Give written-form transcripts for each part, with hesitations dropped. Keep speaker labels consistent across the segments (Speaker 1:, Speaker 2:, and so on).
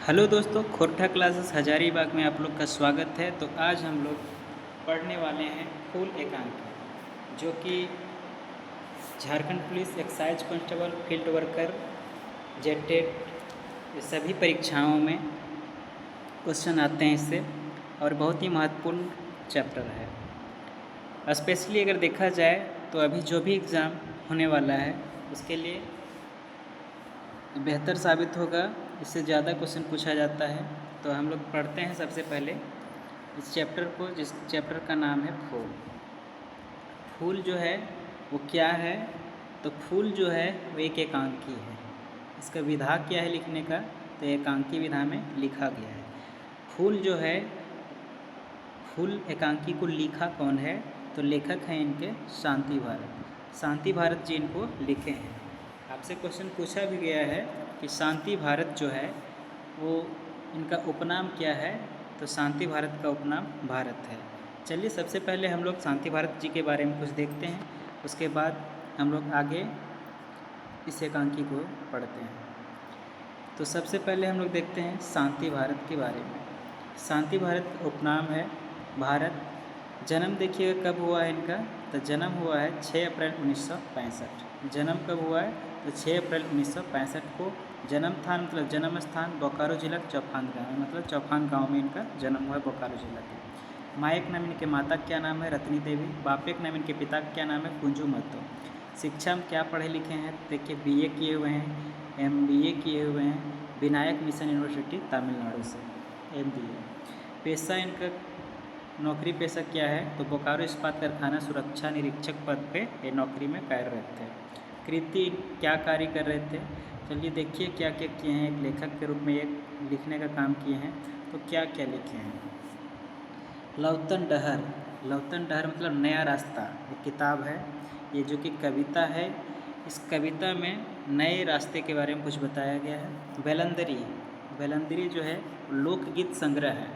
Speaker 1: Hello दोस्तों, Khortha classes Hazaribagh में आप लोग का स्वागत है। तो आज हम लोग पढ़ने वाले हैं फूल एकांकी, जो कि Jharkhand police excise constable, field worker, JTET, ये सभी परीक्षाओं में क्वेश्चन आते हैं इससे, और बहुत ही महत्वपूर्ण चैप्टर है। स्पेशली अगर देखा जाए तो अभी जो भी एग्ज़ाम होने वाला है उसके लिए बेहतर साबित होगा, इससे ज़्यादा क्वेश्चन पूछा जाता है। तो हम लोग पढ़ते हैं सबसे पहले इस चैप्टर को, जिस चैप्टर का नाम है फूल। फूल जो है वो क्या है? तो फूल जो है वो एक एकांकी है। इसका विधा क्या है लिखने का? तो एकांकी विधा में लिखा गया है। फूल जो है, फूल एकांकी को लिखा कौन है? तो लेखक हैं इनके शांति भारत। शांति भारत जी इनको लिखे हैं। आपसे क्वेश्चन पूछा भी गया है कि शांति भारत जो है वो इनका उपनाम क्या है? तो शांति भारत का उपनाम भारत है। चलिए सबसे पहले हम लोग शांति भारत जी के बारे में कुछ देखते हैं, उसके बाद हम लोग आगे इस एकांकी को पढ़ते हैं। तो सबसे पहले हम लोग देखते हैं शांति भारत के बारे में। शांति भारत उपनाम है भारत। जन्म देखिएगा कब हुआ है इनका? तो जन्म हुआ है 6 अप्रैल 1965। जन्म कब हुआ है? तो 6 अप्रैल 1965 को। जन्म स्थान मतलब जन्म स्थान बोकारो जिला चौफान गाँव है, मतलब चौफान गांव में इनका जन्म हुआ है, बोकारो जिला के। माँ एक नाम इनके माता क्या नाम है? रत्नी देवी। बाप एक नाम इनके पिता क्या नाम है? कुंजू महतो। शिक्षा में क्या पढ़े लिखे हैं? देखिए बीए किए हुए हैं, एमबीए किए हुए हैं विनायक मिशन यूनिवर्सिटी तमिलनाडु से, एमबीए। पेशा इनका, नौकरी पेशा क्या है? तो बोकारो इस्पात कारखाना सुरक्षा निरीक्षक पद पे ये नौकरी में कार्यरत थे। कृति क्या कार्य कर रहे थे? चलिए देखिए क्या क्या किए हैं। एक लेखक के रूप में एक लिखने का काम किए हैं, तो क्या क्या लिखे हैं? लवतन डहर। लवतन डहर मतलब नया रास्ता, एक किताब है ये, जो कि कविता है। इस कविता में नए रास्ते के बारे में कुछ बताया गया है। बेलंदरी, बेलंदरी जो है लोकगीत संग्रह है।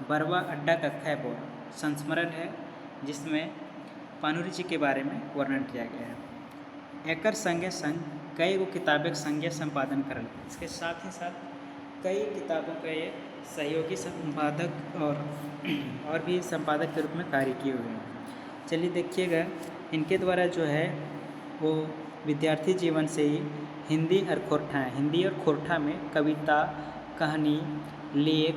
Speaker 1: बरवा अड्डा कक्षा बोल संस्मरण है, जिसमें पानुरी जी के बारे में वर्णन किया गया है। एकर संगे संग कई वो किताबें संज्ञा संपादन करल, इसके साथ ही साथ कई किताबों का ये सहयोगी संपादक और भी संपादक के रूप में कार्य किए हुए हैं। चलिए देखिएगा, इनके द्वारा जो है वो विद्यार्थी जीवन से ही हिंदी और खोरठा है, हिंदी और खोरठा में कविता, कहानी, लेख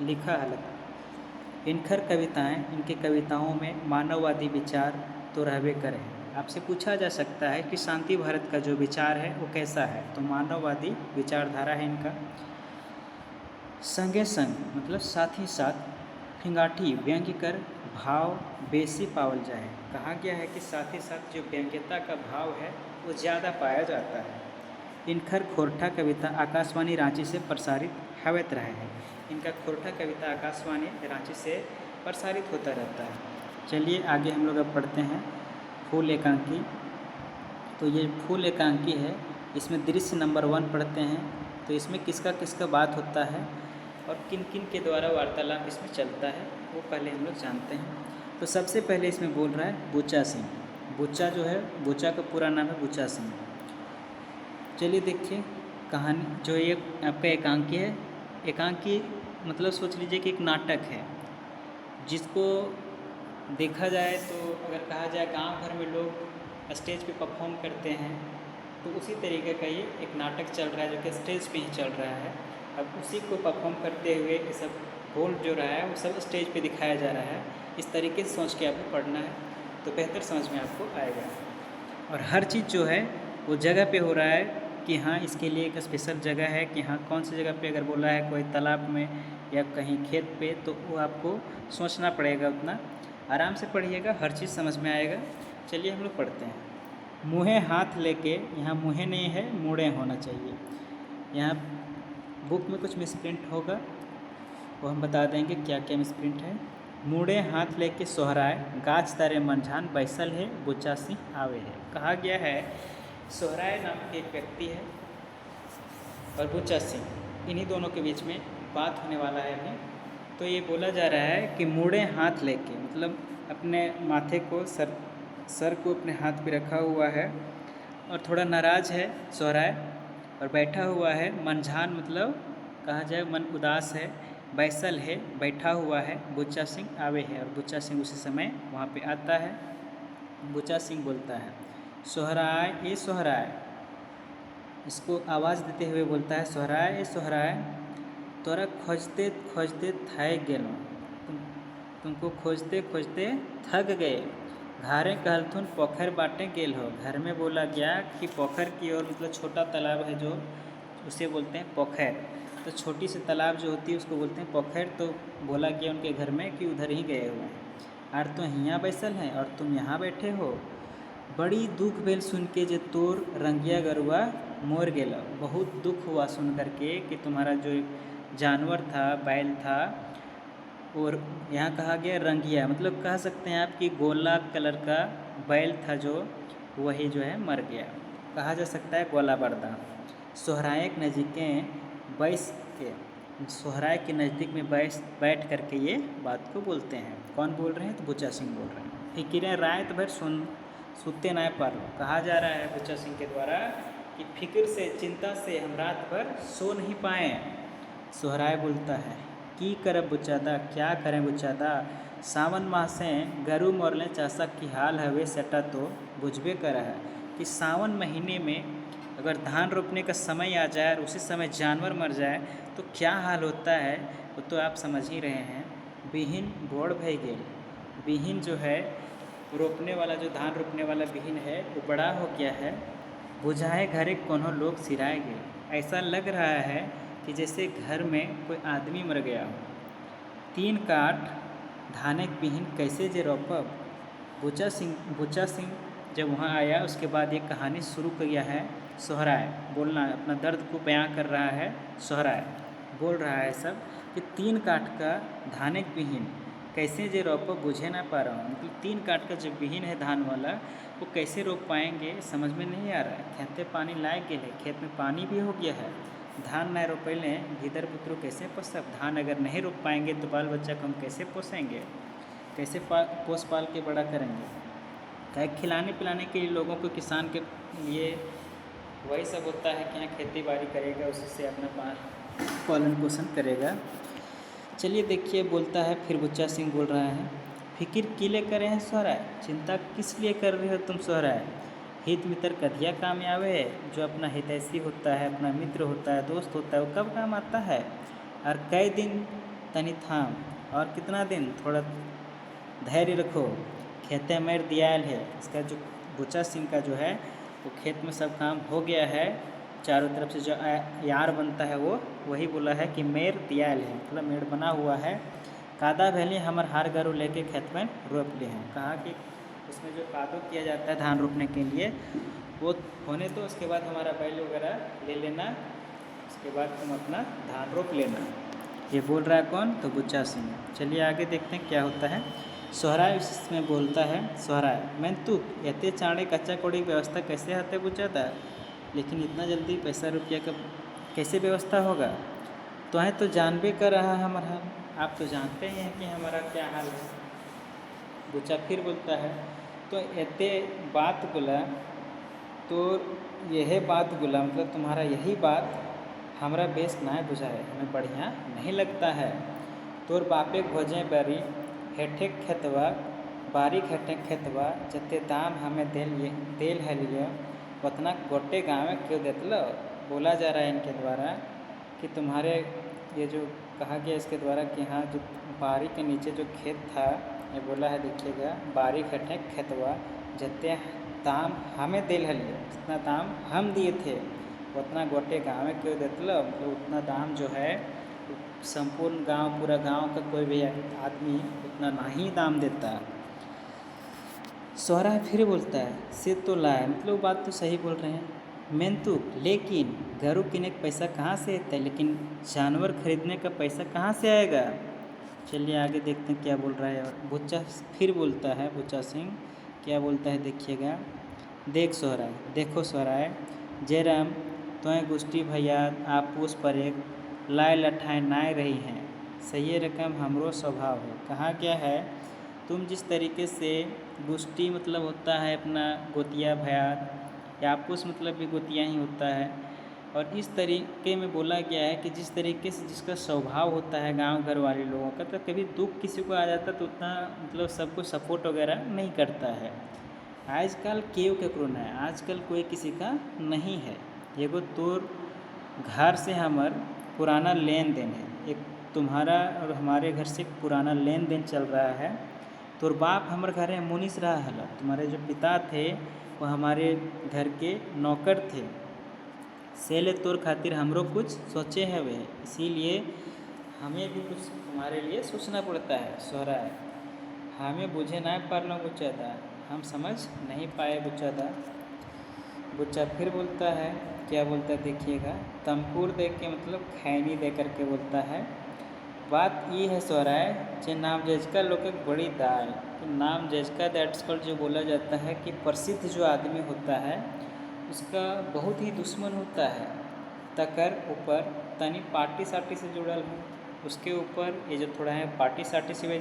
Speaker 1: लिखा हलत। इनखर कविताएं, इनके कविताओं में मानववादी विचार तो रहबे करे। आपसे पूछा जा सकता है कि शांति भारत का जो विचार है वो कैसा है? तो मानववादी विचारधारा है इनका। संगे संग मतलब साथ ही साथ फिंगाठी व्यंग्य कर भाव बेसी पावल जाए। कहा गया है कि साथ ही साथ जो व्यंग्यता का भाव है वो ज़्यादा पाया जाता है। इनखर खोरठा कविता आकाशवाणी रांची से प्रसारित होते रहे हैं। इनका खोरठा कविता आकाशवाणी रांची से प्रसारित होता रहता है। चलिए आगे हम लोग अब पढ़ते हैं फूल एकांकी। तो ये फूल एकांकी है, इसमें दृश्य नंबर 1 पढ़ते हैं। तो इसमें किसका किसका बात होता है और किन किन के द्वारा वार्तालाप इसमें चलता है वो पहले हम लोग जानते हैं। तो सबसे पहले इसमें बोल रहा है बुच्चा सिंह। बुच्चा जो है, बुच्चा का पूरा नाम है बुच्चा सिंह। चलिए देखिए कहानी, जो ये आपका एकांकी है। एकांकी मतलब सोच लीजिए कि एक नाटक है, जिसको देखा जाए तो अगर कहा जाए गांव भर में लोग स्टेज पे परफॉर्म करते हैं, तो उसी तरीके का ये एक नाटक चल रहा है, जो कि स्टेज पे ही चल रहा है। अब उसी को परफॉर्म करते हुए ये सब बोल जो रहा है वो सब स्टेज पे दिखाया जा रहा है। इस तरीके से सोच के आपको पढ़ना है तो बेहतर समझ में आपको आएगा। और हर चीज़ जो है वो जगह पे हो रहा है कि हाँ इसके लिए एक स्पेशल जगह है कि हाँ कौन सी जगह पे अगर बोला है कोई तालाब में या कहीं खेत पे, तो वो आपको सोचना पड़ेगा। उतना आराम से पढ़िएगा, हर चीज़ समझ में आएगा। चलिए हम लोग पढ़ते हैं। मुँहे हाथ लेके, यहाँ मुँहे नहीं है मुड़े होना चाहिए। यहाँ बुक में कुछ मिसप्रिंट होगा, वो हम बता देंगे क्या क्या मिसप्रिंट है। मुड़े हाथ लेके सोहराय गाछ तारे मनझान बैसल है बुच्चा सिंह आवे है। कहा गया है सोहराय नाम के एक व्यक्ति है और बुच्चा सिंह, इन्हीं दोनों के बीच में बात होने वाला है अभी। तो ये बोला जा रहा है कि मुड़े हाथ लेके मतलब अपने माथे को, सर को अपने हाथ पे रखा हुआ है और थोड़ा नाराज़ है सोहराय, और बैठा हुआ है। मनझान मतलब कहा जाए मन उदास है, बैसल है, बैठा हुआ है, बुच्चा सिंह आवे है, और बुच्चा सिंह उसी समय वहाँ पे आता है। बुच्चा सिंह बोलता है सोहराय ए सोहराय, इसको आवाज़ देते हुए बोलता है सोहराय ए सोहराय, तोरा खोजते खोजते थक गेलो, तुमको खोजते खोजते थक गए। घारे कहलथुन पोखर बाटे गेल हो, घर में बोला गया कि पोखर की ओर, मतलब छोटा तालाब है जो, उसे बोलते हैं पोखर। तो छोटी सी तालाब जो होती है उसको बोलते हैं पोखर। तो बोला गया उनके घर में कि उधर ही गए हुए हैं। आर तो यहाँ बैसल हैं और तुम यहाँ बैठे हो। बड़ी दुख भेल सुन के जे तोर रंगिया गरुआ मोर गेला, बहुत दुख हुआ सुन करके कि तुम्हारा जो जानवर था, बैल था, और यहाँ कहा गया रंगिया, मतलब कह सकते हैं आप कि गोला कलर का बैल था जो, वही जो है मर गया, कहा जा सकता है गोला बर्दा। सोहराय के नज़दीकें बैस के, सोहराय के नज़दीक में बैठ करके ये बात को बोलते हैं। कौन बोल रहे हैं? तो बुच्चा सिंह बोल रहे हैं। फिक्रें रात भर सुनते न पर, कहा जा रहा है बुच्चा सिंह के द्वारा कि फिक्र से, चिंता से हम रात भर सो नहीं पाए। सोहराय बोलता है की करब बुच्चादा, क्या करें बुच्चादा, सावन माह से गरु मोरले चासा की हाल हवे सेटा तो बुझबे कर है कि सावन महीने में अगर धान रोपने का समय आ जाए और उसी समय जानवर मर जाए तो क्या हाल होता है, वो तो आप समझ ही रहे हैं। बिहिन बोड़ भई गेल, बिहिन जो है रोपने वाला, जो धान रोपने वाला बिहिन है वो बड़ा हो गया है। बुझाए घरे कोनो लोग सिराए गए, ऐसा लग रहा है कि जैसे घर में कोई आदमी मर गया हो। 3 काठ धाने के बिहिन कैसे जे रोपब। बुच्चा सिंह जब वहाँ आया उसके बाद ये कहानी शुरू किया है। सोहराय बोलना, अपना दर्द को बयां कर रहा है। सोहराय बोल रहा है सब कि 3 काठ का धाने के बिहिन कैसे जे रोपब बुझे ना पा रहा हूँ। मतलब 3 काठ का जो बिहिन है धान वाला, वो कैसे रोप पाएंगे समझ में नहीं आ रहा है। खेते पानी लायक गए, खेत में पानी भी हो गया है, धान नहीं रोपैले, गिदर पुत्रो कैसे पोसब। धान अगर नहीं रोप पाएंगे तो बाल बच्चा को हम कैसे पोसेंगे, कैसे पोस पाल के बड़ा करेंगे। क्या खिलाने पिलाने के लिए लोगों को, किसान के लिए वही सब होता है कि यहाँ खेती बाड़ी करेगा, उसी से अपना पालन पोषण करेगा। चलिए देखिए, बोलता है फिर बुच्चा सिंह बोल रहा है फिक्र किले करे हैं सोहराय, चिंता किस लिए कर रहे हो तुम सोहराय। हित मित्र कधिया काम आवे है, जो अपना हितैषी होता है, अपना मित्र होता है, दोस्त होता है, वो कब काम आता है। और कई दिन तनी थाम, और कितना दिन, थोड़ा धैर्य रखो, खेते मेर दियाल है। इसका जो बुच्चा सिंह का जो है वो खेत में सब काम हो गया है, चारों तरफ से जो यार बनता है वो वही बोला है कि मेर दियाल है, मतलब मेड़ बना हुआ है। कादा भैली हमार हार गरू लेके खेत में रोप लिए हैं। कहा कि उसमें जो कादो किया जाता है धान रोपने के लिए वो होने दो, उसके बाद हमारा बैल वगैरह ले लेना, उसके बाद तुम अपना धान रोप लेना। ये बोल रहा है कौन? तो बुच्चा सिंह। चलिए आगे देखते हैं क्या होता है। सोहराय इसमें बोलता है सोहराय मैं तू एते चाँड़े कच्चा कौड़ी व्यवस्था कैसे हते बुझाता, लेकिन इतना जल्दी पैसा रुपया का कैसे व्यवस्था होगा। तो है तो जानबे कर रहा है हमारा हाल, आप तो जानते ही हैं कि हमारा क्या हाल है। बुच्चा फिर बोलता है तो एते बात बोला, तो यह बात बोला, मतलब तुम्हारा यही बात हमारा बेस ना बुझाए, हमें बढ़िया नहीं लगता है। तोर बापे खोजें बरी हेठे खेतवा, बारीक हेठे खेतवा, जते दाम हमें देल है लियो उतना गोटे गाँव में क्यों देतलो। बोला जा रहा है इनके द्वारा कि तुम्हारे, ये जो कहा गया इसके द्वारा कि हाँ जो बारी के नीचे जो खेत था, ये बोला है देखिएगा, बारीक हेठे खेतवा जते दाम हमें देल है लियो, जितना दाम हम दिए थे उतना गोटे गाँव में क्यों देतलो। मतलब उतना दाम जो है संपूर्ण गांव, पूरा गांव का कोई भी आदमी उतना नहीं दाम देता। सोहराय फिर बोलता है से तो लाए, मतलब बात तो सही बोल रहे हैं, मेंतु लेकिन गरु किने का पैसा कहाँ से आता है, लेकिन जानवर खरीदने का पैसा कहाँ से आएगा। चलिए आगे देखते हैं क्या बोल रहा है। और बुच्चा फिर बोलता है, बुच्चा सिंह क्या बोलता है देखिएगा। देख सोहराय, देखो सोहराय, जयराम तो गोष्ठी भैया आपूस पर एक लाए लठाएँ नाय रही हैं, सही रकम हमरो स्वभाव है। कहा क्या है, तुम जिस तरीके से गुष्टी मतलब होता है अपना गोतिया भयार, या आपूस मतलब भी गोतिया ही होता है, और इस तरीके में बोला गया है कि जिस तरीके से जिसका स्वभाव होता है गांव घर वाले लोगों का, तो कभी दुख किसी को आ जाता तो उतना मतलब सबको सपोर्ट वगैरह नहीं करता है। आजकल केव ककरो न है, आजकल कोई किसी का नहीं है। एगो तोर घर से हमार पुराना लेन देन है, एक तुम्हारा और हमारे घर से एक पुराना लेन देन चल रहा है। तोर बाप हमारे घर में मुनिस रहा है, तुम्हारे जो पिता थे वो हमारे घर के नौकर थे। सेले तोर खातिर हमरो कुछ सोचे है वे, इसीलिए हमें भी कुछ हमारे लिए सोचना पड़ता है। सोहरा है हमें बुझे ना पारना बुच्चादा, हम समझ नहीं पाए बुच्चादा। बुच्चा फिर बोलता है, क्या बोलता है देखिएगा, तमपुर दे के मतलब खैनी दे करके बोलता है। बात ये है सोहराय जे नाम जजका लोग बड़ी दाल, तो नाम जजका दैट्सकल जो बोला जाता है कि प्रसिद्ध जो आदमी होता है उसका बहुत ही दुश्मन होता है। तकर ऊपर तनी पार्टी साटी से जुड़ल है, उसके ऊपर ये जो थोड़ा है पार्टी साटी से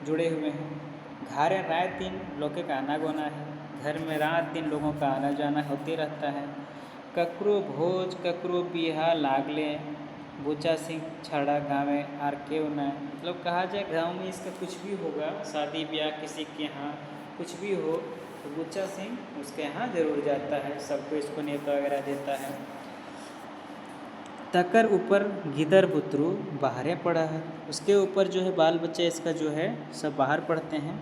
Speaker 1: जुड़े हुए हैं। घर रात दिन लोग का आना गोना है, घर में रात दिन लोगों का आना जाना होते रहता है। ककरो भोज ककरो बिहा लागले बुच्चा सिंह छड़ा गाँव आर केव न, मतलब कहा जाए गांव में इसका कुछ भी होगा, शादी ब्याह किसी के यहाँ कुछ भी हो तो बुच्चा सिंह उसके यहाँ ज़रूर जाता है, सबको इसको नेता वगैरह देता है। तकर ऊपर गिदर बुतरू बाहरे पड़ा है, उसके ऊपर जो है बाल बच्चे इसका जो है सब बाहर पढ़ते हैं।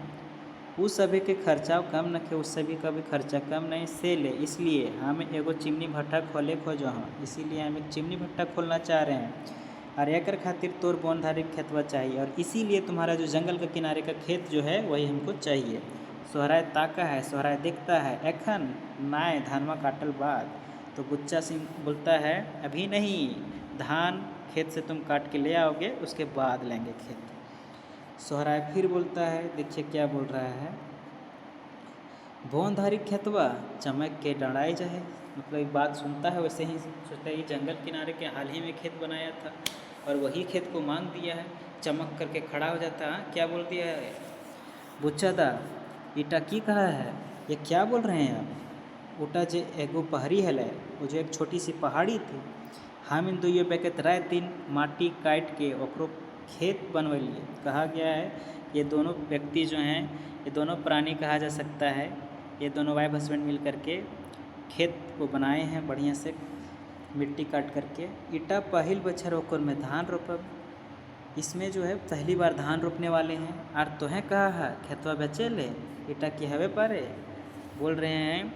Speaker 1: उस सभी के खर्चा कम न खे, उस सभी का भी खर्चा कम नहीं से ले, इसलिए हम एगो चिमनी भट्टा खोले खोजो हाँ, इसीलिए हम एक चिमनी भट्टा खोलना चाह रहे हैं। और एकर खातिर तोर बौनधारी खेतवा चाहिए, और इसीलिए तुम्हारा जो जंगल के किनारे का खेत जो है वही हमको चाहिए। सोहराय ताका है, सोहराय देखता है, एखन नाय धानवा काटल बाद। तो बुच्चा सिंह बोलता है अभी नहीं, धान खेत से तुम काट के ले आओगे उसके बाद लेंगे खेत। सोहराय फिर बोलता है, देखिए क्या बोल रहा है, बौनधारी खेतवा चमक के डराई जाए, मतलब एक बात सुनता है वैसे ही सोचता है ये जंगल किनारे के हाल ही में खेत बनाया था और वही खेत को मांग दिया है, चमक करके खड़ा हो जाता है। क्या बोल दिया है बुच्चादा, ईटा की कहा है, ये क्या बोल रहे हैं आप। उटा जे एगो पहाड़ी है, वो जो एक छोटी सी पहाड़ी थी, हम इन दुइयों बेकत रात दिन माटी काट के ओकरो खेत बनवलिए। कहा गया है ये दोनों व्यक्ति जो हैं, ये दोनों प्राणी कहा जा सकता है, ये दोनों वाइफ हस्बैंड मिल करके खेत को बनाए हैं बढ़िया से मिट्टी काट करके। ईटा पहिल बछर ओकर में धान रोपब, इसमें जो है पहली बार धान रोपने वाले हैं। और तोहें कहा है खेतवा बेचे ले, ईटा की हवे पारे बोल रहे हैं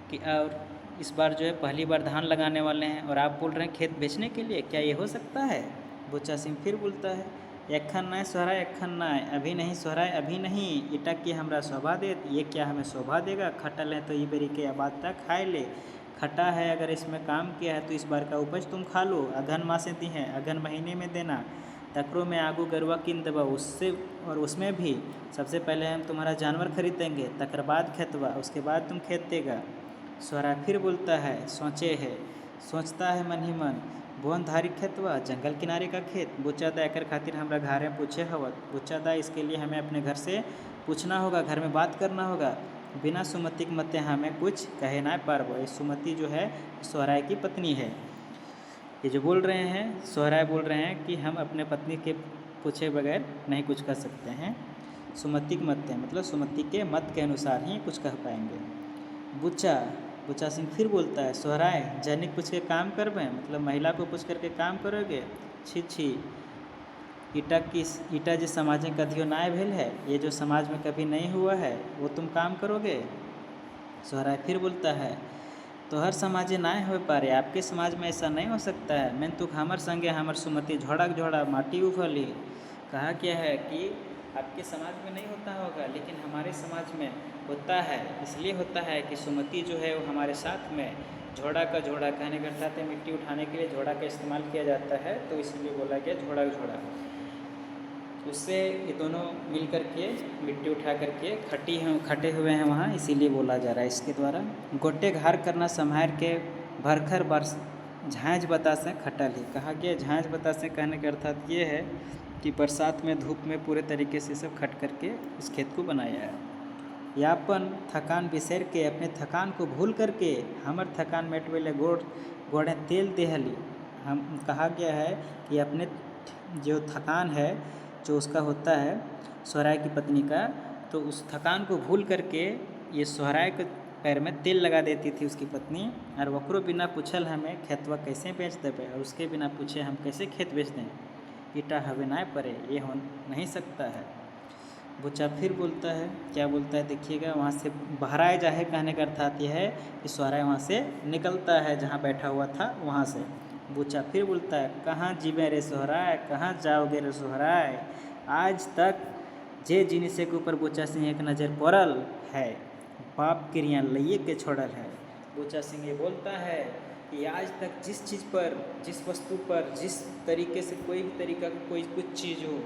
Speaker 1: कि और इस बार जो है पहली बार धान लगाने वाले हैं और आप बोल रहे हैं खेत बेचने के लिए, क्या ये हो सकता है। बुच्चा सिंह फिर बोलता है एखन ना सोहराय, एखन ना, अभी नहीं सोहराय, अभी नहीं, ईटा की हमरा शोभा दे, ये क्या हमें शोभा देगा, खटल है तो ये बेरी के आबाद तक खाए ले, खटा है अगर इसमें काम किया है तो इस बार का उपज तुम खा लो, अगहन मासे दी हैं अगहन महीने में देना, तकरो में आगू गरुआ किन देवा उससे, और उसमें भी सबसे पहले हम तुम्हारा जानवर खरीदेंगे, तकर बाद खेतवा, उसके बाद तुम खेत देगा। सोहराय फिर बोलता है सोचे है, सोचता है मन ही मन, बौनधारी खेतवा जंगल किनारे का खेत, बुच्चादा एकर खातिर हमरा घर में पूछे हवत, बुच्चादा इसके लिए हमें अपने घर से पूछना होगा, घर में बात करना होगा, बिना सुमति के मते हमें कुछ कहे ना पारबो। ये सुमति जो है सोहराय की पत्नी है। ये जो बोल रहे हैं सोहराय बोल रहे हैं कि हम अपने पत्नी के पूछे बगैर नहीं कुछ कर सकते हैं, सुमति के मत मतलब सुमति के मत के अनुसार ही कुछ कह पाएंगे। बुच्चा सिंह फिर बोलता है सोहराय जनिक पूछ के काम करबे, मतलब महिला को पूछ करके काम करोगे, छी छी, ईटा जो समाज में कदियो नाय भेल है, ये जो समाज में कभी नहीं हुआ है वो तुम काम करोगे। सोहराय फिर बोलता है तो हर समाजे नाय हो पा रहे, आपके समाज में ऐसा नहीं हो सकता है, मैं तो हमर संगे हमर सुमति झोड़ा झोड़ा माटी उफली। कहा क्या है कि आपके समाज में नहीं होता होगा लेकिन हमारे समाज में होता है, इसलिए होता है कि सुमति जो है वो हमारे साथ में झोड़ा का झोड़ा, कहने का अर्थ है मिट्टी उठाने के लिए झोड़ा का इस्तेमाल किया जाता है, तो इसलिए बोला गया झोड़ा झोड़ा। उससे ये दोनों मिल करके मिट्टी उठा करके खटे हुए हैं वहाँ, इसीलिए बोला जा रहा है इसके द्वारा। गोटे घार करना संभार के भरखर बरस झाँझ बतासे खटल ही। कहा गया झाँझ बतासे कहने का अर्थात ये है कि बरसात में धूप में पूरे तरीके से सब खट करके इस खेत को बनाया है। यापन थकान बिसर के, अपने थकान को भूल करके, हमर थकान मेटवेले गोड़ गोड़े तेल देहली। हम कहा गया है कि अपने जो थकान है जो उसका होता है सोहराय की पत्नी का, तो उस थकान को भूल करके ये सोहराय के पैर में तेल लगा देती थी उसकी पत्नी। और वकरो बिना पूछल हमें खेतवा कैसे बेच देवे, और उसके बिना पूछे हम कैसे खेत बेच दें, ईटा हवे ना पड़े, ये हो नहीं सकता है। बुच्चा फिर बोलता है, क्या बोलता है देखिएगा, वहाँ से बहराए जाए कहने का अर्थात यह है कि सोहराय वहाँ से निकलता है जहाँ बैठा हुआ था वहाँ से। बुच्चा फिर बोलता है, कहाँ जीवे रे सोहराय, कहाँ जाओगे रे सोहराय। आज तक जे जिनिसे के ऊपर बुच्चा सिंह एक नज़र पड़ल है, बाप क्रिया लइए के छोड़ल है। बुच्चा सिंह ये बोलता है कि आज तक जिस चीज़ पर, जिस वस्तु पर, जिस तरीके से कोई भी तरीका कोई कुछ चीज़ हो,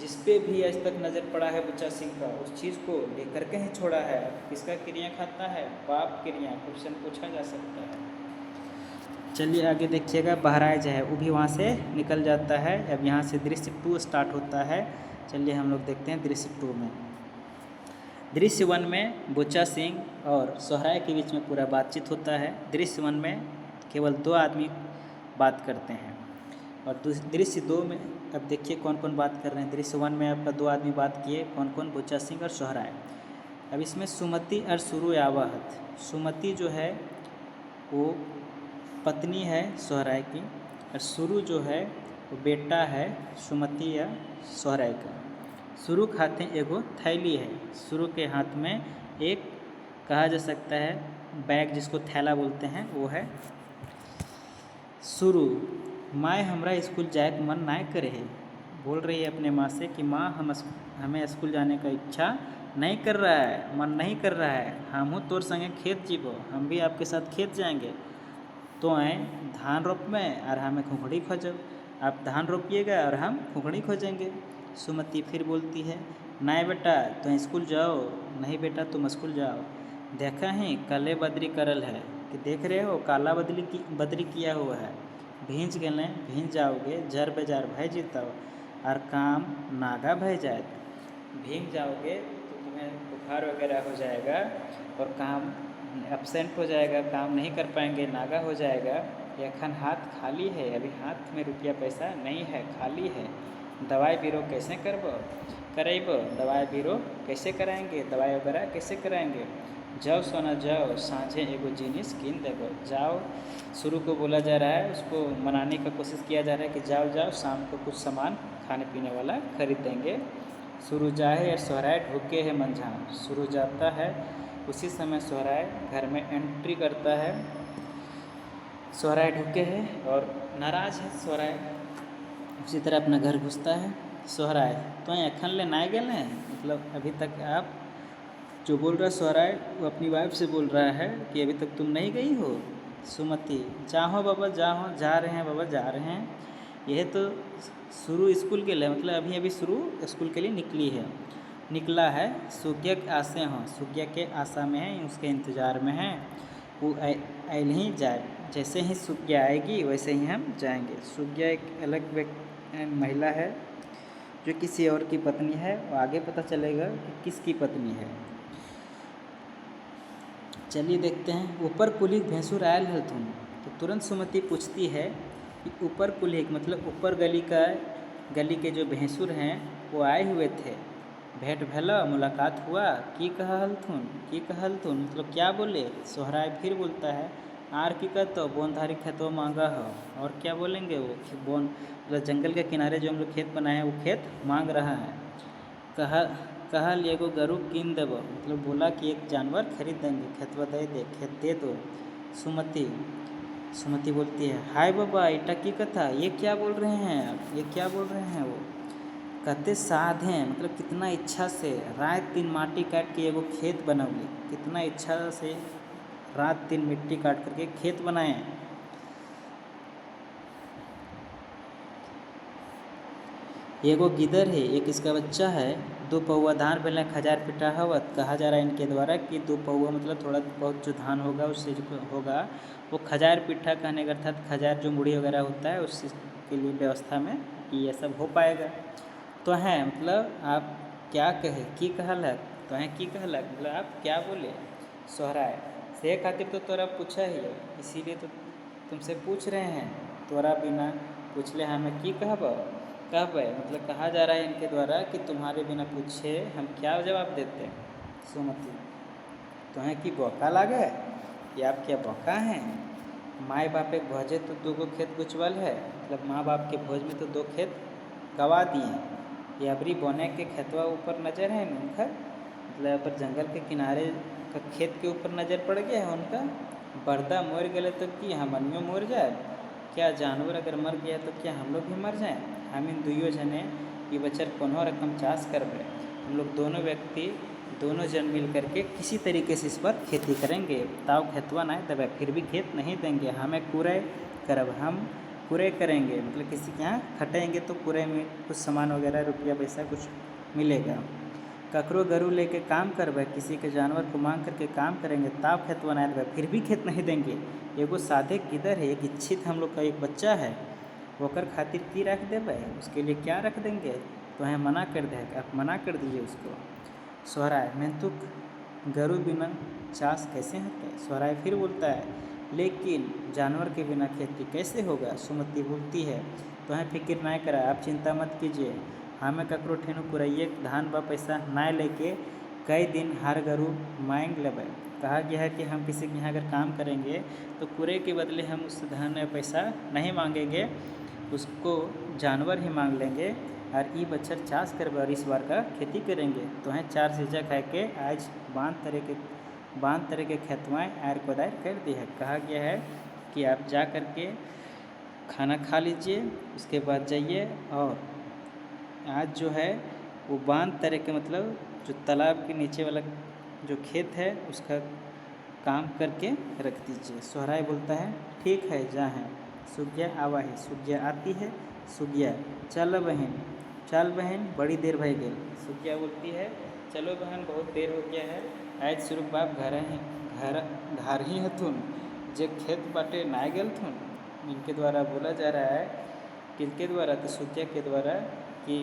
Speaker 1: जिस पे भी आज तक नज़र पड़ा है बुच्चा सिंह का, उस चीज़ को लेकर के ही छोड़ा है। किसका क्रिया खाता है? बाप क्रिया। क्वेश्चन पूछा जा सकता है। चलिए आगे देखिएगा, बहराए जाए, वो भी वहाँ से निकल जाता है। अब यहाँ से दृश्य 2 स्टार्ट होता है। चलिए हम लोग देखते हैं दृश्य 2 में। दृश्य 1 में बुच्चा सिंह और सोहराय के बीच में पूरा बातचीत होता है। दृश्य 1 में केवल 2 आदमी बात करते हैं, और दृश्य 2 में अब देखिए कौन कौन बात कर रहे हैं। दृश्य 1 में आपका 2 आदमी बात किए, कौन कौन? बुच्चा सिंह और सोहराय। अब इसमें सुमति और सुरु आवहत। सुमति जो है वो पत्नी है सोहराय की, और सुरु जो है वो बेटा है सुमति या सोहराय का। सुरु के हाथ में एगो थैली है। सुरु के हाथ में एक, कहा जा सकता है बैग, जिसको थैला बोलते हैं, वो है। सुरु, माँ हमरा स्कूल जाए के मन ना करे है। बोल रही है अपने माँ से कि माँ हमें स्कूल जाने का इच्छा नहीं कर रहा है, मन नहीं कर रहा है। हम हूँ तोर संगे खेत जीबो, हम भी आपके साथ खेत जाएंगे। तो आए धान रोप में और हमें खुखड़ी खोजो। आप धान रोपिएगा और हम खुखड़ी खोजेंगे। सुमति फिर बोलती है, नहीं बेटा तो स्कूल जाओ। नहीं बेटा तुम स्कूल जाओ। देखा ही काले बदरी करल है, कि देख रहे हो काला बदरी किया हुआ है। भींज गए, भींज जाओगे, जर बेजार भय जीता, और काम नागा भय जाए। भींग जाओगे तो तुम्हें बुखार वगैरह हो जाएगा, और काम एब्सेंट हो जाएगा, काम नहीं कर पाएंगे, नागा हो जाएगा। एखन हाथ खाली है, अभी हाथ में रुपया पैसा नहीं है, खाली है। दवाई बीरो कैसे करेबो, दवाई बीरो कैसे कराएंगे, दवाई वगैरह कैसे कराएंगे। जाओ सोना जाओ, साँझे एगो जिनिस कीन देबो। जाओ, शुरू को बोला जा रहा है, उसको मनाने का कोशिश किया जा रहा है कि जाओ जाओ, शाम को कुछ सामान खाने पीने वाला खरीद देंगे। शुरू जाए या सोहराय ढूके है मंझान। शुरू जाता है, उसी समय सोहराय घर में एंट्री करता है। सोहराय ढूके है और नाराज़ है सोहराय। उसी तरह अपना घर घुसता है सोहराय। तो अखन ले ना गए हैं, मतलब अभी तक आप जो बोल रहा है सोहराय, वो अपनी वाइफ से बोल रहा है कि अभी तक तुम नहीं गई हो। सुमति, जाओ बाबा जाओ, जा रहे हैं बाबा जा रहे हैं। यह तो शुरू स्कूल के लिए, मतलब अभी अभी शुरू स्कूल के लिए निकली है, निकला है। सुज्ञा के आसे हों, सुज्ञा के आशा में है, उसके इंतज़ार में है। वो ऐल ही जाए, जैसे ही सुज्ञा आएगी वैसे ही हम जाएंगे। सुज्ञा एक अलग महिला है जो किसी और की पत्नी है, और आगे पता चलेगा कि किसकी पत्नी है। चलिए देखते हैं। ऊपर कुली भैंसुर आयल हलथुन। तो तुरंत सुमति पूछती है कि ऊपर कुली मतलब ऊपर गली के जो भैंसुर हैं वो आए हुए थे, भेंट भैला, मुलाकात हुआ, की कहलथुन मतलब क्या बोले। सोहराय फिर बोलता है, आर की कहते बोनधारी खेतों मांगा हो। और क्या बोलेंगे वो, बोन मतलब जंगल के किनारे जो हम लोग खेत बनाए हैं वो खेत मांग रहा है। कहल एगो गरु कीन देबो, मतलब बोला कि एक जानवर खरीद देंगे, खेतवा दे दे, खेत दे दो। सुमति बोलती है, हाय बाबा इटा की कथा, ये क्या बोल रहे हैं आप, ये क्या बोल रहे हैं। वो कहते साध हैं, मतलब कितना इच्छा से रात दिन माटी काट के एगो खेत बनौली, कितना इच्छा से रात दिन मिट्टी काट करके खेत बनाए। एगो गिदर है, एक इसका बच्चा है, 2 पौवा धान पहले खजार पिटा हवत। कहा जा रहा है इनके द्वारा कि 2 पौवा मतलब थोड़ा बहुत जो धान होगा उससे जो होगा वो खजार पिट्ठा कहने का अर्थात खजार जो मुड़ी वगैरह होता है उस के लिए व्यवस्था में कि ये सब हो पाएगा। तो है मतलब आप क्या कहे की कहलक, तो है की कहलक मतलब आप क्या बोले। सोहराय से खातिर तो तोरा पूछा ही है, इसीलिए तो तुमसे पूछ रहे हैं, तोरा बिना पूछले हमें की कहब मतलब कहा जा रहा है इनके द्वारा कि तुम्हारे बिना पूछे हम क्या जवाब देते। सुमति, तुम्हें की बौका लागे कि आप क्या बौका हैं। माए बाप एक भोजे तो 2 खेत गुचवल है, मतलब माँ बाप के भोज में तो 2 खेत गवा दिए। ये अबरी बोने के खेतवा ऊपर नज़र है उनका, मतलब पर जंगल के किनारे का खेत के ऊपर नज़र पड़ गया है उनका। बर्दा मर गए तो कि हमनियों मर जाए, क्या जानवर अगर मर गया तो क्या हम लोग भी मर जाएं। हम इन दुइयों जने ये बचर कोनो रकम चाष करबे, हम लोग दोनों व्यक्ति दोनों जन मिल करके किसी तरीके से इस पर खेती करेंगे। ताव खेतवा नहीं देवे, फिर भी खेत नहीं देंगे, हमें कुरय करब, हम कुरय करेंगे, मतलब किसी के यहाँ खटेंगे तो कुरय में कुछ सामान वगैरह रुपया पैसा कुछ मिलेगा। ककरो गरु लेके काम करबे, किसी के जानवर को मांग करके काम करेंगे, ताव खेतवा नहीं देवे, फिर भी खेत नहीं देंगे। एगो साधे किधर है, एक इच्छित हम लोग का एक बच्चा है, ओकर खातिर की रख देवे, उसके लिए क्या रख देंगे। तो हमें मना कर दे, आप मना कर दीजिए उसको। सोहराय, मेंतुक गरु बिना चाष कैसे होता है। सोहराय फिर बोलता है, लेकिन जानवर के बिना खेती कैसे होगा। सुमति बोलती है, तो हमें फिक्र नहीं करा, आप चिंता मत कीजिए, हमें ककरो ठेनु कुरैये धान बा पैसा ना लेके कई दिन हर गरु मांग लेबै। कहा गया है कि हम किसी के यहाँ अगर काम करेंगे तो कुरे के बदले हम उस धन या पैसा नहीं मांगेंगे, उसको जानवर ही मांग लेंगे और ई बच्चर चाष करबे और इस बार का खेती करेंगे। तो हैं 4 सीजा खाए के आज बांध तरह के खेतवाएँ आर कोदार कर दी है। कहा गया है कि आप जा कर के खाना खा लीजिए, उसके बाद जाइए और आज जो है वो बांध तरह के मतलब जो तालाब के नीचे वाला जो खेत है उसका काम करके रख दीजिए। सोहराय बोलता है, ठीक है जा है। सुगिया आवा है, सुगिया आती है, सुगिया चल बहन बड़ी देर भई गई। सुगिया बोलती है, चलो बहन बहुत देर हो गया है, आज सुरुख बाप घर ही हथुन, जे खेत बाटे ना गल थुन। इनके द्वारा बोला जा रहा है, किनके द्वारा, तो सुगिया के द्वारा, कि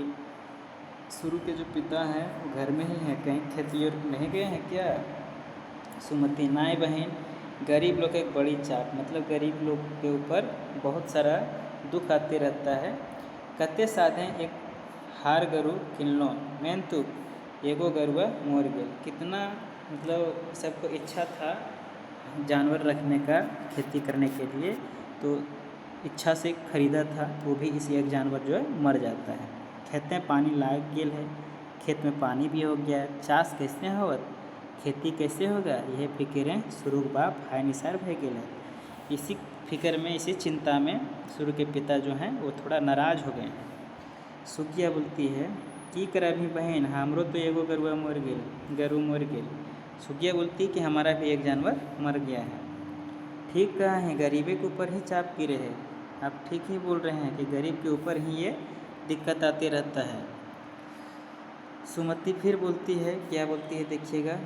Speaker 1: शुरू के जो पिता हैं वो घर में ही हैं, कहीं खेती और नहीं गए हैं क्या। सुमति, नाय बहन, गरीब लोग एक बड़ी चाप, मतलब गरीब लोग के ऊपर बहुत सारा दुख आते रहता है। कते साधे एक हार गरु किनलो, मेंतुक एगो गरुआ मोर गेल। कितना मतलब सबको इच्छा था जानवर रखने का, खेती करने के लिए, तो इच्छा से खरीदा था, वो भी इसी एक जानवर जो है मर जाता है। खेते में पानी लाग गेल है, खेत में पानी भी हो गया है, चाष कैसे होवत, खेती कैसे होगा, यह फिक्रें सुरुख बाप हाय निसार भय गेल है। इसी फिक्र में, इसी चिंता में सुरु के पिता जो हैं वो थोड़ा नाराज हो गए हैं। सुगिया बोलती है, की करबी बहन, हमरो तो एगो गरुआ मर गेल। सुगिया बोलती कि हमारा भी एक जानवर मर गया है। ठीक कहा है, गरीबे के ऊपर ही चाप गिरे है। आप ठीक ही बोल रहे हैं कि गरीब के ऊपर ही ये दिक्कत आते रहता है। सुमति फिर बोलती है, क्या बोलती है देखिएगा,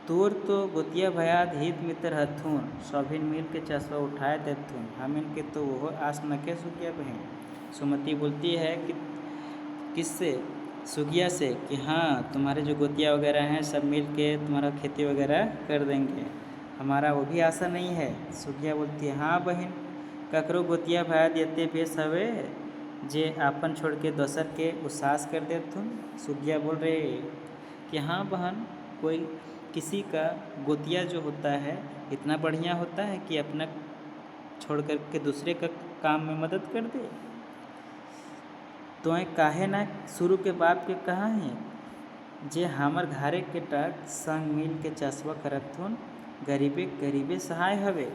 Speaker 1: तोर तो गोतिया भयाद हित मित्र हथुन, सभिन मिल के चसवा उठाए देथुन, हम इनके तो वो आस न के। सुगिया बहन, सुमति बोलती है कि किससे, सुगिया से, कि हाँ तुम्हारे जो गोतिया वगैरह हैं सब मिल के तुम्हारा खेती वगैरह कर देंगे, हमारा वो भी आशा नहीं है। सुगिया बोलती है, हाँ बहन, ककरो गोतिया भयाद यते बेस हवे जे आपन छोड़ के दोसर के उसास कर देथुन। सुगिया बोल रहे कि हाँ बहन, कोई किसी का गोतिया जो होता है इतना बढ़िया होता है कि अपना छोड़ कर के दूसरे का काम में मदद कर दे। तो काहे ना शुरू के बाप के कहा है, जे हमर घरे के टक संग मिल के चसवा करथुन, गरीबे सहाय हवे।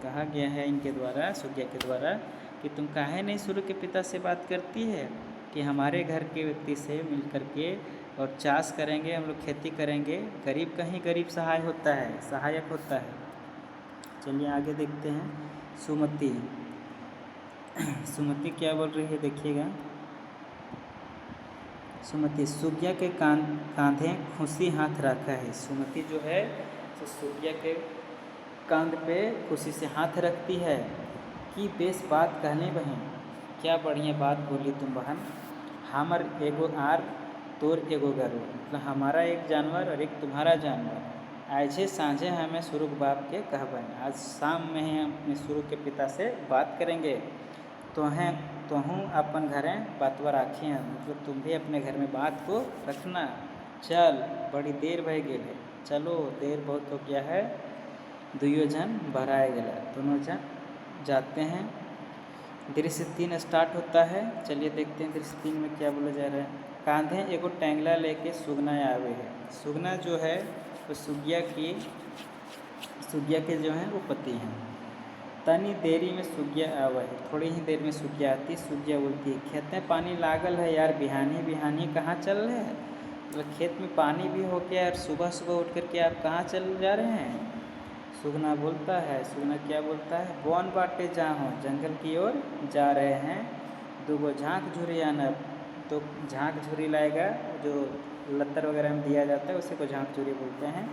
Speaker 1: कहा गया है इनके द्वारा, सुगिया के द्वारा, कि तुम काहे नहीं शुरू के पिता से बात करती है कि हमारे घर के व्यक्ति से मिल कर के और चाष करेंगे, हम लोग खेती करेंगे, गरीब कहीं गरीब सहाय होता है, सहायक होता है। चलिए आगे देखते हैं। सुमति क्या बोल रही है देखिएगा। सुमति, सुगिया के कांधे खुशी हाथ रखा है। सुमति जो है तो सुगिया के कांध पे खुशी से हाथ रखती है कि बेस बात कहने बहन, क्या बढ़िया बात बोली तुम बहन, हमर एगो आर तोर एगो गरु, मतलब हमारा एक जानवर और एक तुम्हारा जानवर, आजे सांझे हमें सुरुग बाप के कहबन, आज शाम में ही हम अपने सुरुग के पिता से बात करेंगे। तो हूँ अपन घरें बातवा राखी हैं, मतलब तुम भी अपने घर में बात को रखना। चल बड़ी देर भय गेल है, चलो देर बहुत हो गया है। दुइयो जन बहराए गया, दोनों जन जाते हैं। दृश्य 3 स्टार्ट होता है। चलिए देखते हैं दृश्य 3 में क्या बोला जा रहा है। कांधे एगो टेंगला लेके सुगना आवे है। सुगना जो है वो सुगिया के जो है वो पति हैं। तनी देरी में सुगिया आवा है, थोड़ी ही देर में सुगिया आती। सुगिया बोलती है खेत में पानी लागल है यार, बिहानी बिहानी कहाँ चल रहे हैं। मतलब खेत में पानी भी हो गया और सुबह सुबह उठ कर के आप कहाँ चल जा रहे हैं। सुगना बोलता है, सुगना क्या बोलता है, बौन बाटे जाओ, जंगल की ओर जा रहे हैं। दूगो झाँक झुरी आना, तो झाँक झुरी लाएगा, जो लत्तर वगैरह में दिया जाता है उसी को झाँक झुरी बोलते हैं।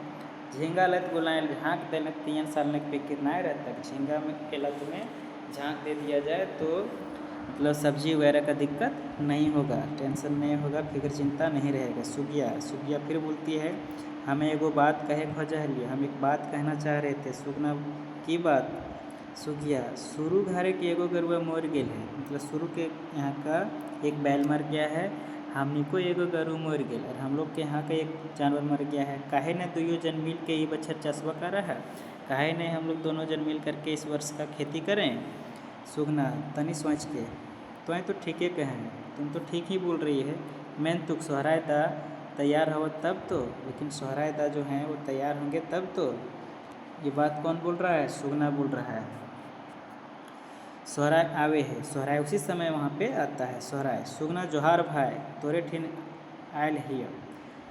Speaker 1: झींगा लत गुलायल झाँक देने 3 साल में फिक्र नहीं रहता। झींगा में के लत में झाँक दे दिया जाए तो मतलब सब्जी वगैरह का दिक्कत नहीं होगा, टेंशन नहीं होगा, फिक्र चिंता नहीं रहेगा। सुगिया फिर बोलती है हमें एगो बात कहे खोजलिए, हम एक बात कहना चाह रहे थे। सुगना की बात। सुगिया शुरू घरे के एगो गरुआ मर गेल है, मतलब शुरू के यहाँ का एक बैल मर गया है, हमनी को एगो गरु मर गेल और हम लोग के यहाँ का एक जानवर मर गया है। काहे न दुइयो जन मिल के ये बछर चसवा कर रहा है, काहे नहीं हम लोग दोनों जन मिल करके इस वर्ष का खेती करें। सुगना तनी सोच के, तो ठीक ही कहें, तुम तो ठीक ही बोल रही है। मैंने तुक सोहराय दा तैयार हो तब तो, लेकिन सोहराय दा जो हैं वो तैयार होंगे तब तो। ये बात कौन बोल रहा है, सुगना बोल रहा है। सोहराय आवे है, सोहराय उसी समय वहाँ पे आता है। सोहराय सुगना जोहार भाई तोरे ठिन आयल ही।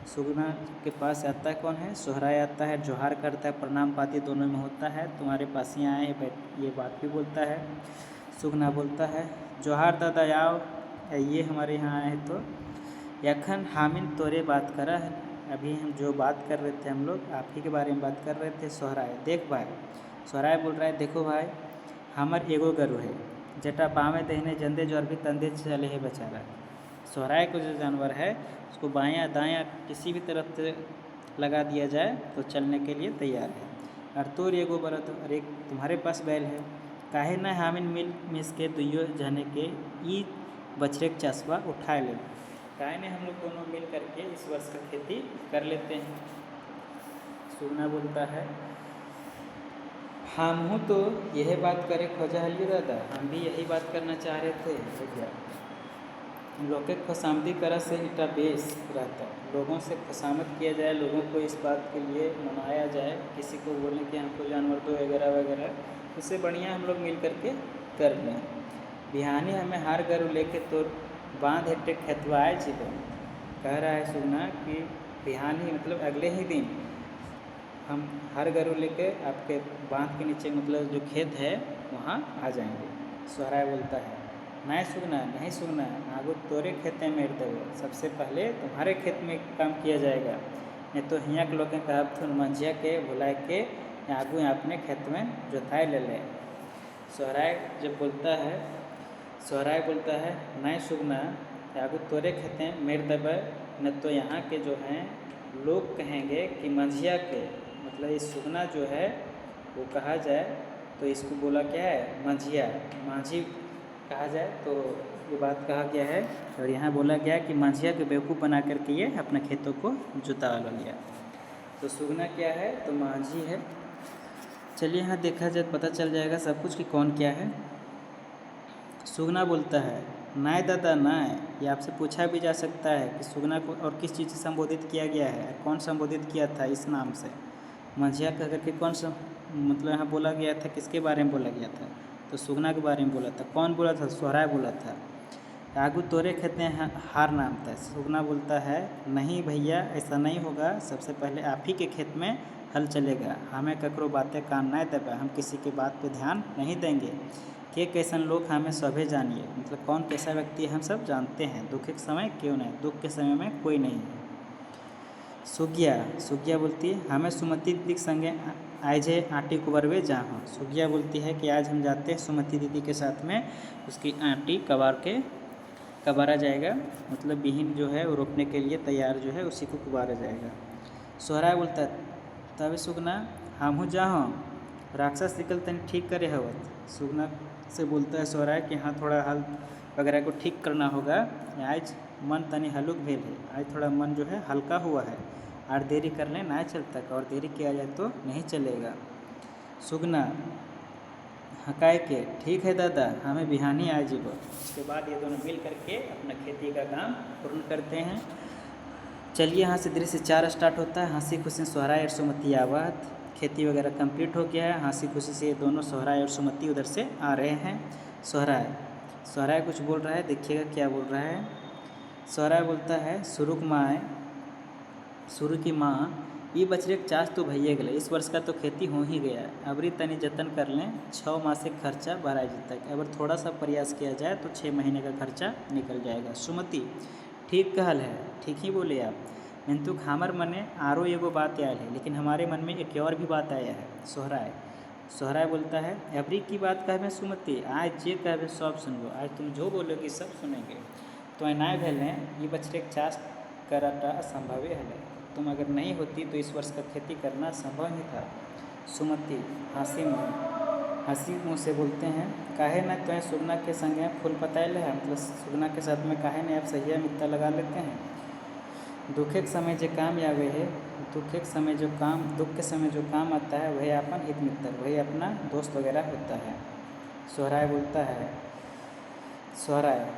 Speaker 1: सुगना के पास आता है कौन है, सोहराय आता है, जोहार करता है, प्रणाम पाती दोनों में होता है, तुम्हारे पास ही आए हैं, ये बात भी बोलता है। सुगना बोलता है जोहार दादा आओ, ये हमारे यहाँ आए हैं। तो यखन हामिन तोरे बात करा है, अभी हम जो बात कर रहे थे, हम लोग आप ही के बारे में बात कर रहे थे। सोहराय देख भाई, सोहराय बोल रहा है देखो भाई, हमर एगो गरु है, जटा बाँवे दहिने जंदे जो भी तंदे चले है बेचारा। सोहराय को जो जानवर है उसको बायां दायां किसी भी तरफ से लगा दिया जाए तो चलने के लिए तैयार है। और तोर एगो बरत और एक तुम्हारे पास बैल है, काहे न हामिन मिल मिस के दुइयो जने के ई बछड़े के चसवा उठा ले, काहे ने हम लोग दोनों मिल करके इस वर्ष का खेती कर लेते हैं। सुगना बोलता है हम हूँ तो यह बात करे खोजा हलिए दादा, हम भी यही बात करना चाह रहे थे भैया। लोग के खुशामदी करा से इटा बेस रहता है, लोगों से खुशामद किया जाए, लोगों को इस बात के लिए मनाया जाए, किसी को बोलें कि हमको जानवर दो वगैरह वगैरह, उससे बढ़िया हम लोग मिल करके कर लें। बिहानी हमें हार गरु लेके तो बांध हेटे खेतवाए जीवन, कह रहा है सुगना कि बिहानी मतलब अगले ही दिन हम हर गरु लेके आपके बांध के नीचे मतलब जो खेत है वहाँ आ जाएंगे। सोहराय बोलता है नहीं सुगना, नहीं सुगना, आगो तोरे खेत में मेर देवे, सबसे पहले तुम्हारे खेत में काम किया जाएगा, नहीं तो हियाँ के लोग कहब थुन मंझिया के भुलाए के आगू अपने खेत में जोताई ले ले। सोहराय जब बोलता है, सोहराय बोलता है नहीं सुगना, आगू तोरे खेत में मेर देवे, न तो यहाँ के जो हैं लोग कहेंगे कि मंझिया के, मतलब ये सुगना जो है वो कहा जाए तो इसको बोला क्या है मंझिया, मांझी कहा जाए तो ये बात कहा गया है। और यहाँ बोला गया कि मंझिया के बेवकूफ़ बना करके ये अपने खेतों को जुता लिया। तो सुगना क्या है, तो मांझी है। चलिए यहाँ देखा जाए पता चल जाएगा सब कुछ कि कौन क्या है। सुगना बोलता है नाय दादा नाय, ये आपसे पूछा भी जा सकता है कि सुगना को और किस चीज़ से संबोधित किया गया है, कौन संबोधित किया था इस नाम से। मंझिया कह करके कौन सा मतलब यहाँ बोला गया था, किसके बारे में बोला गया था, तो सुगना के बारे में बोला था। कौन बोला था, सोहराय बोला था। आगू तोरे खेत में हार नाम था। सुगना बोलता है नहीं भैया ऐसा नहीं होगा, सबसे पहले आप ही के खेत में हल चलेगा, हमें ककरो बातें कान नहीं देगा, हम किसी की बात पे ध्यान नहीं देंगे। के कैसन लोग हमें सभे जानिए, मतलब कौन कैसा व्यक्ति हम सब जानते हैं, दुख के समय क्यों नहीं, दुख के समय में कोई नहीं है। सुगिया बोलती है हमें सुमति दीदी के संगे आइजे आटी कुबरवे जहाँ। सुगिया बोलती है कि आज हम जाते हैं सुमति दीदी के साथ में, उसकी आटी कबारा जाएगा, मतलब बिहीन जो है वो रोपने के लिए तैयार जो है उसी को कुबारा जाएगा। सोहराय बोलता है तब सुगना हमहू जाहो राक्षस निकल तन ठीक करे हवत। सुगना से बोलता है सोहराय कि हाँ थोड़ा हल वगैरह को ठीक करना होगा, आज मन तनी हलुक भेल है, आज थोड़ा मन जो है हल्का हुआ है, और देरी करने ना चलता, और देरी किया जाए तो नहीं चलेगा। सुगना हकाय के ठीक है दादा, हमें बिहानी आ जीबो। उसके बाद ये दोनों मिल करके अपना खेती का काम पूर्ण करते हैं। चलिए यहाँ से दृश्य 4 स्टार्ट होता है। हंसी खुशी सोहराय और सुमति आवत, खेती वगैरह कंप्लीट हो गया है। हंसी खुशी से दोनों सोहराय और सुमति उधर से आ रहे हैं। सोहराय कुछ बोल रहा है, देखिएगा क्या बोल रहा है। सोहराय बोलता है सुरु की माँ ये बछड़े के चास तो भैया गए, इस वर्ष का तो खेती हो ही गया, अबरी तनी जतन कर लें, 6 माह से खर्चा भरा जाता है, अगर थोड़ा सा प्रयास किया जाए तो 6 महीने का खर्चा निकल जाएगा। सुमति ठीक कहल है, ठीक ही बोले आप, किंतु हमार मने आरो एगो बात आयल है, लेकिन हमारे मन में एक और भी बात आया है। सोहराय बोलता है अबरी की बात कहबे सुमति, आज जे कहबे सब सुनबो, आज तुम जो बोलोगी सब सुनेंगे। तो नाय भेल ये बछड़े के चाष कराटा असंभव है, तुम अगर नहीं होती तो इस वर्ष का खेती करना संभव ही था। सुमति हंसी मुँह से बोलते हैं काहे न तो सुगना के संगे फूल पतायल है, मतलब सुगना के साथ में काहे न आप सहिया मित्ता लगा लेते हैं। दुख के समय जो काम आवे है, दुख के समय जो काम आता है वही अपन हित मित्र, वही अपना दोस्त वगैरह होता है। सोहराय बोलता है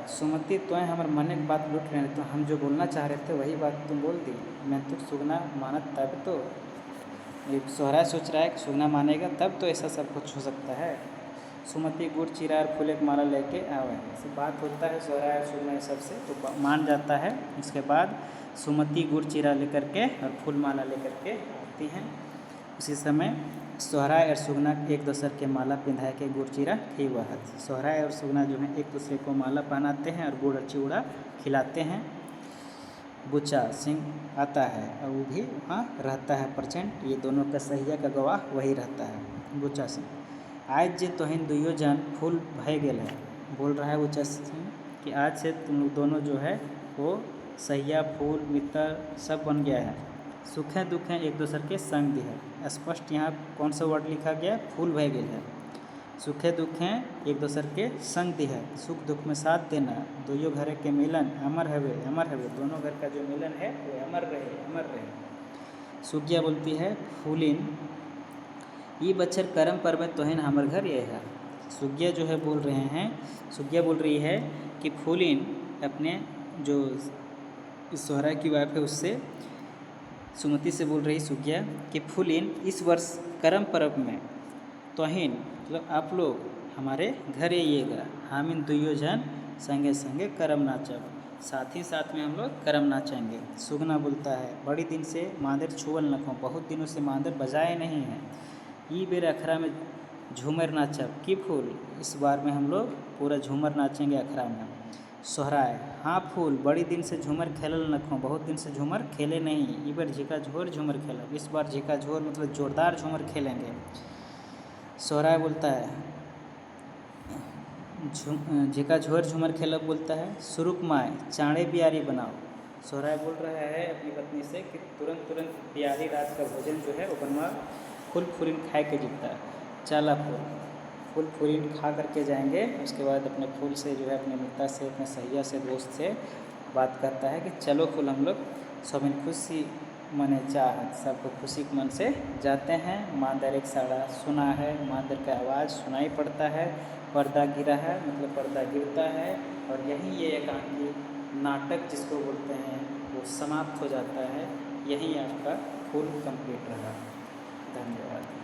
Speaker 1: सुमति तो हमारे मन की बात लूट रहे हैं, तो हम जो बोलना चाह रहे थे वही बात तुम बोल दी, मैं तो सुगना मानत तब तो। ये सोहराय सोच रहा है कि सुगना मानेगा तब तो ऐसा सब कुछ हो सकता है। सुमति गुड़ चीरा और फूल एक माला लेके आवे, ऐसी बात होता है सोहराय और सुगना सबसे तो मान जाता है। इसके बाद सुमति गुड़ चीरा लेकर के और फूल माला लेकर के आती हैं। उसी समय सोहराय और सुगना एक दूसरे के माला पिंधाए के गुड़ चीरा खिलवा है। सोहराय और सुगना जो है एक दूसरे को माला पहनाते हैं और गुड़ और चिवड़ा खिलाते हैं। बुचा सिंह आता है और वो भी वहाँ रहता है प्रचंड, ये दोनों का सहिया का गवाह वही रहता है। बुचा सिंह आज जे तोहिन दुइयो जन फूल भय गेल है, बोल रहा है बुचा सिंह कि आज से तुम लोग दोनों जो है वो सहिया फूल मित्र सब बन गया है। सुखें दुखें एक दूसरे के संग दी है, स्पष्ट यहाँ कौन सा वर्ड लिखा गया है, फूल भय गेल है। सुखे दुखें एक दूसरे के संग दी है, सुख दुख में साथ देना, दोनों घर के मिलन अमर हवे, दोनों घर का जो मिलन है वो अमर रहे। सुगिया बोलती है फूलिन ये बच्चर कर्म पर में तोहिन हमार घर ये है। सुगिया जो है बोल रही है कि फूलिन अपने जो इस सोहराय की वाइफ है उससे सुमति से बोल रही सुगिया कि फूलिन इस वर्ष कर्म पर्व में तोहिन मतलब आप लोग हमारे घर आइएगा, हम इन दुइयों जन संगे संगे कर्म नाचब, साथ ही साथ में हम लोग कर्म नाचेंगे। सुगना बोलता है बड़ी दिन से मांदर छुअल न खो, बहुत दिनों से मांदर बजाए नहीं हैं, ये बेर अखरा में झूमर नाचब की फूल, इस बार में हम लोग पूरा झूमर नाचेंगे अखरा में। सोहराय हाँ फूल बड़ी दिन से झूमर खेलल न खो, बहुत दिन से झूमर खेले नहीं, ये बार झिका झोर झूमर खेलब, इस बार झिका झोर मतलब जोरदार झूमर खेलेंगे। सोहराय बोलता है झिका झोर झूमर खेलब बोलता है। सुरुक माय चाँड़े बियारी बनाओ, सोहराय बोल रहा है अपनी पत्नी से कि तुरंत बियारी रात का भोजन जो है वो बनवा, फूल फूलिन खाए के जीता है, चाला फूल फूलिन खा करके जाएंगे। उसके बाद अपने फूल से जो है अपने मित्र से अपने सहिया से दोस्त से बात करता है कि चलो फूल हम लोग सब खुशी मने चाहत, सबको खुशी के मन से जाते हैं। मांदर एक साड़ा सुना है, मांदर का आवाज़ सुनाई पड़ता है, पर्दा गिरा है मतलब पर्दा गिरता है, और यहीं ये एकांकी नाटक जिसको बोलते हैं वो समाप्त हो जाता है। यहीं आपका फूल कंप्लीट रहा। धन्यवाद।